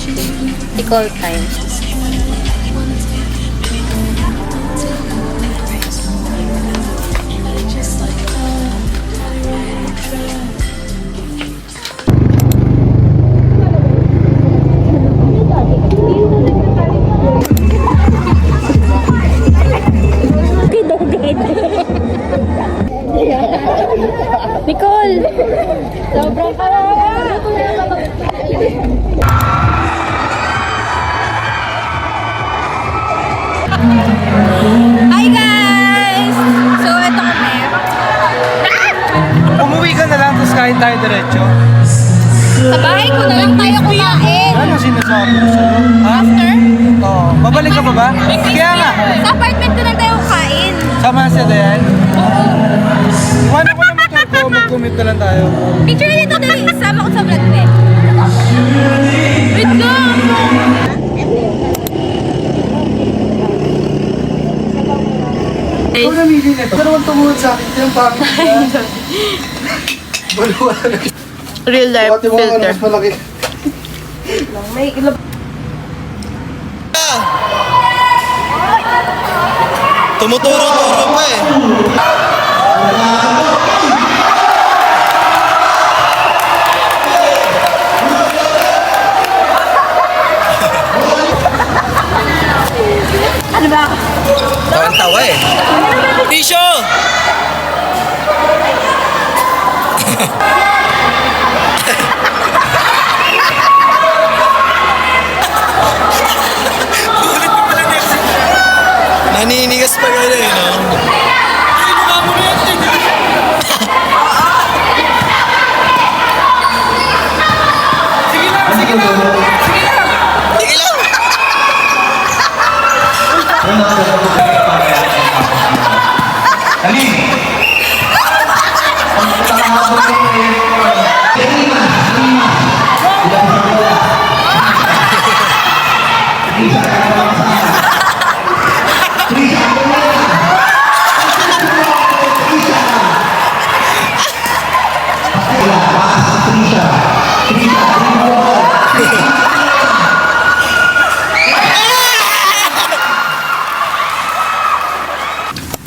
Nicole time. Nicole! Sobrang kawawa! Hi guys! So, ito kami. Umuwi ka na lang, tapos kain tayo diretso. Sa bahay ko na lang tayo kumain. Anong sinasabi mo sa'yo? Ha? After? Oo. Babalik ka pa ba? Kaya nga. Sa apartment ko lang tayo kain. Sama si Dayan. Iwanan ko na motor ko, mag-commit na lang tayo. Picture na dito dali. Isama ko sa vlog ko eh. Wait lang! Ikaw namili nito. Pero naman tumuhod sa akin, yung bakit niya. Baluwa na. Real life Pati mo filter. mas malaki. May ilab... Tumuturo-turo pa eh. Ano ba? Tawa eh. Tisyo! Naninigas pa gano'n eh, no? Sige lang! Sige lang! Sige lang!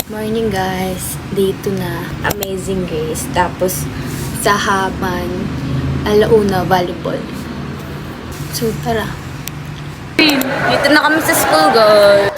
Morning guys, dito na Amazing Grace, tapos Sahaban, Alauna Volleyball. So tara. Dito na kami sa school guys.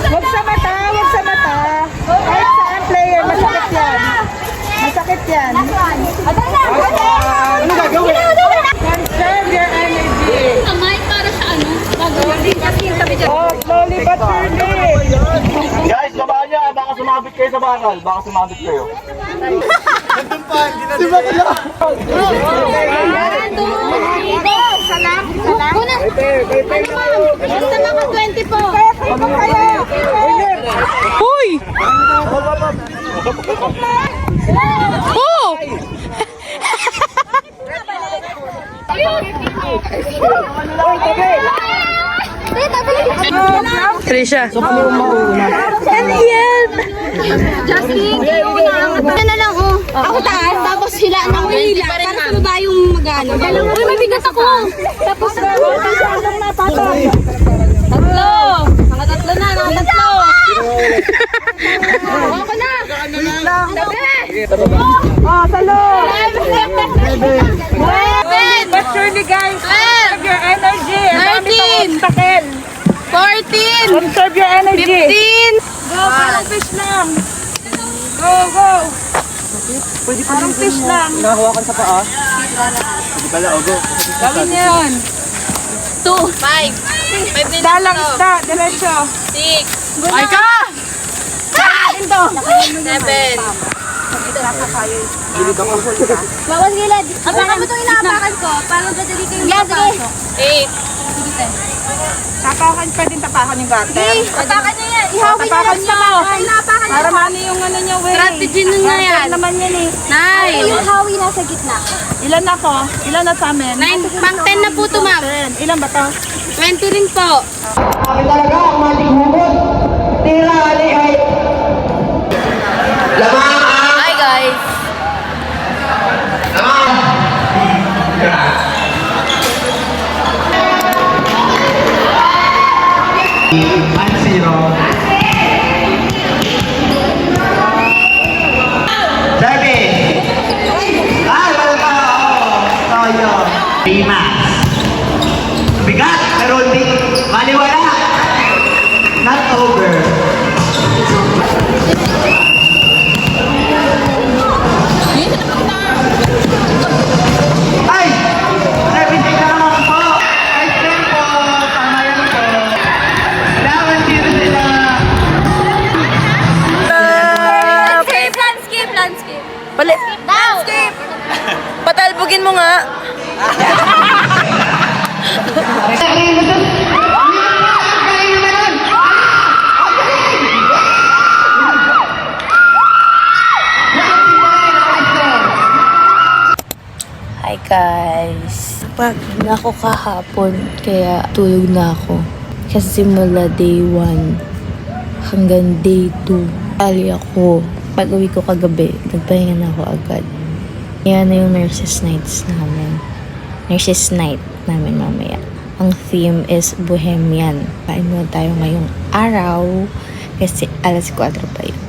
Wag sa mata, wag sa mata. Kahit saan player, masakit yan. Masakit yan. Ano gagawin? Conserve your energy. Slowly but surely. Guys, babaan niya. Baka sumabit kayo sa bakal. Baka sumabit kayo. Di ba kaya? Basta mga 20 po. Uy! Oh! Trisha. Ano yan? Justin, ano na lang oh. Ako taas, tapos sila nang hila. Para sa baba yung magano. Uy, mabigat ako. Tapos tatlo. Mga tatlo na, mga tatlo. Ako na. Oh, salo! But Surely guys, 12, conserve your energy. Ang dami pang 13, obstacle. 14, Conserve your energy. 15. Go, parang fish lang. Go, go. Parang fish lang. Nahawakan sa paa. Bala, go. Gawin niyo yun. 2, 5. 5 minutes Dalang to. isda, diretso. 6, Ay ka! Ito. 7. Bawas gilid. Apakan mo itong inaapakan ko. Parang dadali kayo makapasok. 8. Tapakan, pwedeng tapakan yung gutter. Apakan niyo yan. Ihawi niyo Tapakan lang sa niyo. mo. Inaapakan niyo. Para mano yung ano niya, way. Strategy nun na yan. Gutter naman yan eh. 9. Yung hawi nasa gitna. Ilan ako? Ilan na sa amin? 9. Pang 10 na po ito, ma'am. Ilan ba to? 20 rin po. Kami talaga ang maling hugot. Tira, alihay. Hi, guys. Bigat, pero hindi maliwala. Not over. Ay! 70 na naman po. Ice cream po. Tama yan po. Dawan dito sila. Landscape. Palit. Landscape. Patalbugin mo nga. Hi guys! Pag na ako kahapon, kaya tulog na ako. Kasi simula day 1 hanggang day 2, ali ako. Pag uwi ko kagabi, nagpahinga na ako agad. Yan na yung nurses nights namin. Nurses night namin mamaya. Ang theme is Bohemian. Kain muna tayo ngayong araw kasi alas 4 pa yun.